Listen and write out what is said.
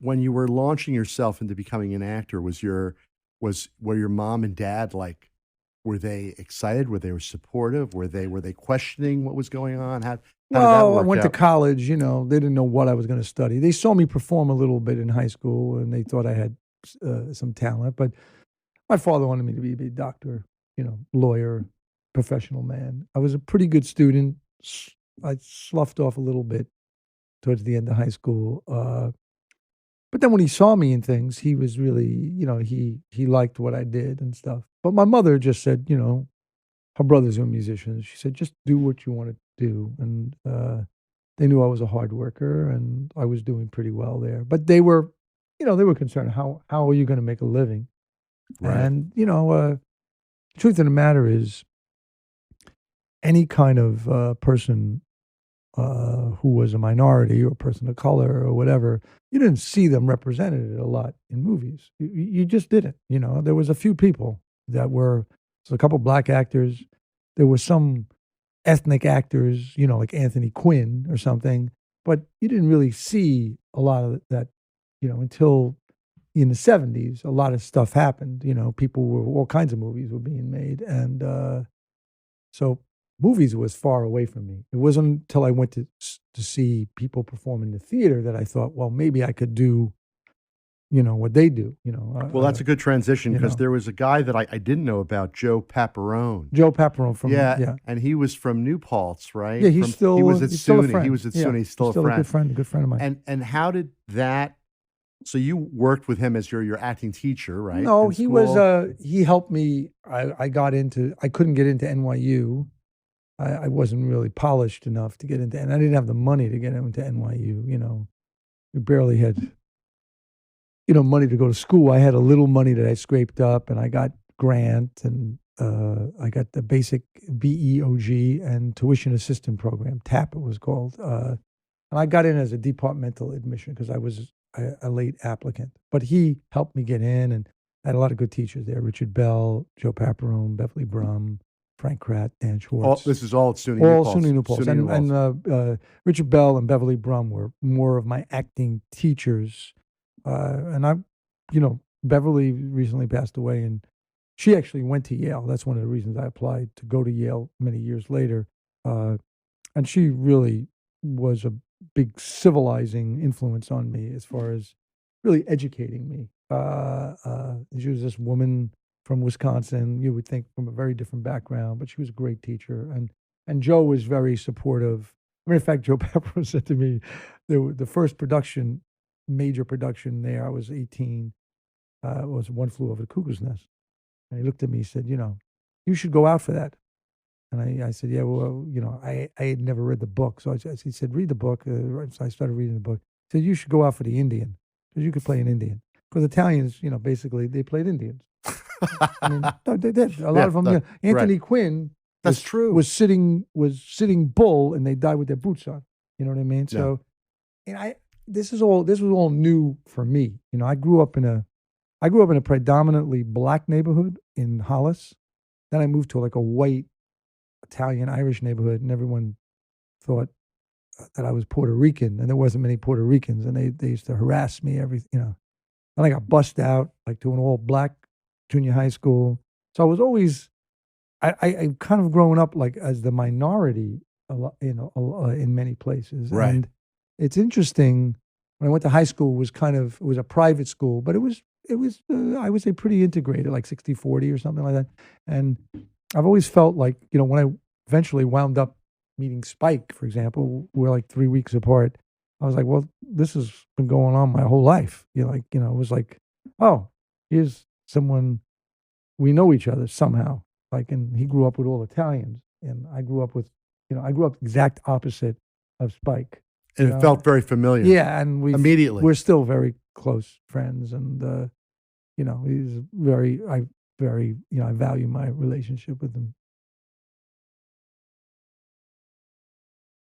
when you were launching yourself into becoming an actor, were your mom and dad like, were they excited? Were they supportive? Were they questioning what was going on? How did that Well, I work went to out? college, they didn't know what I was going to study. They saw me perform a little bit in high school and they thought I had some talent, but my father wanted me to be a doctor, lawyer, professional man. I was a pretty good student. I sloughed off a little bit towards the end of high school. But then when he saw me in things, he was really, he liked what I did and stuff. But my mother just said, her brothers were musicians. She said, just do what you want to do. And they knew I was a hard worker and I was doing pretty well there. But they were concerned, how are you going to make a living? Right. And, truth of the matter is, any kind of person who was a minority or a person of color or whatever, you didn't see them represented a lot in movies. You just didn't. There was a few people that were, so a couple black actors. There were some ethnic actors, like Anthony Quinn or something, but you didn't really see a lot of that, until in the 70s. A lot of stuff happened. People were, all kinds of movies were being made. And so movies was far away from me. It wasn't until I went to see people perform in the theater that I thought, well, maybe I could do, what they do. Well, that's a good transition You because know, there was a guy that I didn't know about, Joe Paparone. Joe Paparone from Yeah, and he was from New Paltz, yeah, right? He was at he's still a SUNY. He friend. was at Yeah, SUNY. He's he's still a still a friend. good friend of mine. And how did that? So you worked with him as your acting teacher, right? No, In he was school. he helped me. I couldn't get into NYU. I wasn't really polished enough to get into, and I didn't have the money to get into NYU. We barely had, money to go to school. I had a little money that I scraped up, and I got grant, and I got the basic BEOG and tuition assistant program, TAP it was called. And I got in as a departmental admission because I was a late applicant. But he helped me get in, and I had a lot of good teachers there: Richard Bell, Joe Paparone, Beverly Brum, Frank Pratt, Dan All Schwartz, this is all at SUNY New all Paltz. SUNY New Paltz. SUNY New And Paltz. Richard Bell and Beverly Brum were more of my acting teachers. And Beverly recently passed away, and she actually went to Yale. That's one of the reasons I applied to go to Yale many years later. And she really was a big civilizing influence on me as far as really educating me. She was this woman from Wisconsin. You would think from a very different background, but she was a great teacher. And Joe was very supportive. Matter of fact, Joe Pepper said to me, the first major production there, I was 18, was One Flew Over the Cuckoo's Nest. And he looked at me and said, you should go out for that. And I said, yeah, well, I had never read the book. So he said, read the book. So I started reading the book. He said, you should go out for the Indian because you could play an Indian. Because Italians, basically they played Indians. I mean, no, they did. A lot of them. Anthony Quinn That's true. was sitting bull, and they died with their boots on. You know what I mean? Yeah. So, and this was all new for me. I grew up in a predominantly black neighborhood in Hollis. Then I moved to like a white Italian Irish neighborhood, and everyone thought that I was Puerto Rican, and there wasn't many Puerto Ricans, and they used to harass me Then I got bussed out like to an all black junior high school. So I was always I kind of grown up like as the minority a lot, in many places. Right. And it's interesting when I went to high school it was a private school, but it was I would say pretty integrated, like 60-40 or something like that. And I've always felt like, when I eventually wound up meeting Spike, for example, we're like 3 weeks apart. I was like, well, this has been going on my whole life. It was like, oh, here's someone, we know each other somehow. Like, and he grew up with all Italians, and I grew up exact opposite of Spike. And it felt very familiar. Yeah, and immediately we're still very close friends, and he's I value my relationship with him